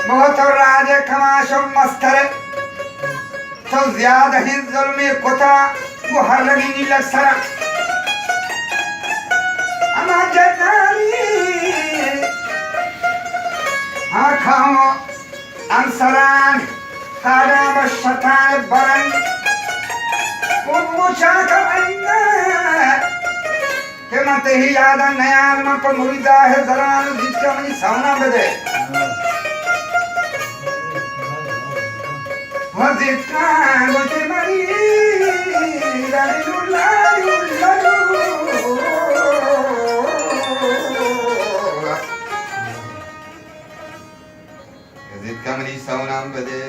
बहुत राज खमाशो मस्तर तो ज्यादा ही जुल्म कोता वो हर लगी नीलक सरा अमा जताली आखाओ अंसरान खाड़ा बशतान बरन उम्मुशा का अन्ना के मते ही यादा नयान में पर मुरीदा है जरान जिसका मनी सावना बदे वजिका मुझे मरी लुला जिसका मनी सावना बदे